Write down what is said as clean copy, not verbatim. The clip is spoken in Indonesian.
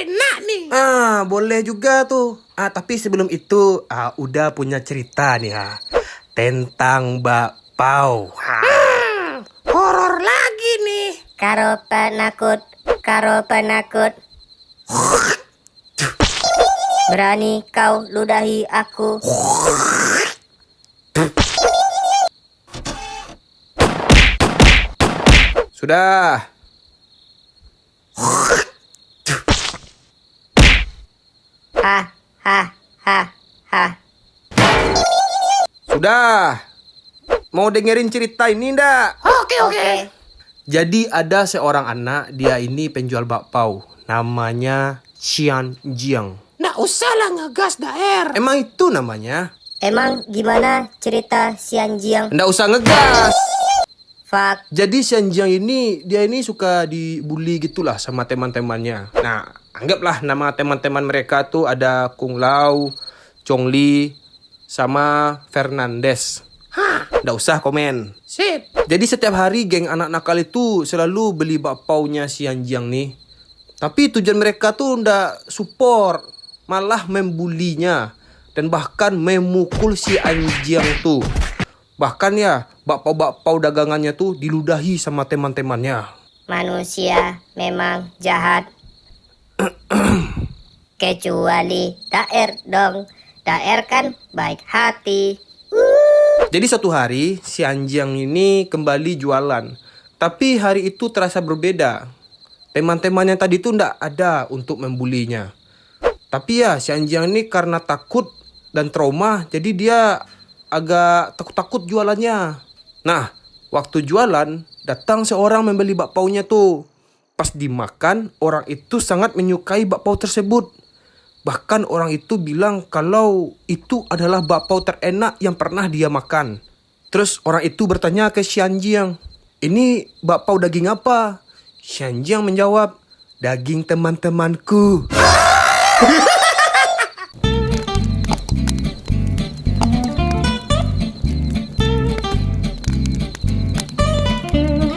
enak nih. Boleh juga tuh. Tapi sebelum itu, udah punya cerita nih tentang bakpao. Horor lagi nih. Karo penakut. Berani kau ludahi aku. Sudah. Ha. Sudah. Mau dengerin cerita ini ndak? Oke. Jadi ada seorang anak, dia ini penjual bakpao. Namanya Xian Jiang. Nggak usah lah ngegas daer. Emang itu namanya? Emang gimana cerita si Anjiang? Nggak usah ngegas. Fuck. Jadi Xian Jiang ini, dia ini suka dibully gitulah sama teman-temannya. Nah, anggaplah nama teman-teman mereka tuh ada Kung Lao, Chong Li, sama Fernandes. Nggak usah komen. Sip. Jadi setiap hari geng anak nakal itu selalu beli bakpaunya Xian Jiang nih. Tapi tujuan mereka tuh ndak support, malah membulinya dan bahkan memukul si Anjiang tuh. Bahkan ya, bakpao-bakpao dagangannya tuh diludahi sama teman-temannya. Manusia memang jahat. Kecuali Daer dong. Daer kan baik hati. Jadi suatu hari si Anjiang ini kembali jualan. Tapi hari itu terasa berbeda. Teman-temannya tadi tuh ndak ada untuk membulinya. Tapi ya si Anjiang ini karena takut dan trauma, jadi dia agak takut-takut jualannya. Nah, waktu jualan, datang seorang membeli bakpaunya tuh. Pas dimakan, orang itu sangat menyukai bakpao tersebut. Bahkan orang itu bilang kalau itu adalah bakpao terenak yang pernah dia makan. Terus orang itu bertanya ke Xian Jiang, "Ini bakpao daging apa?" Xian Jiang menjawab, "Daging teman-temanku."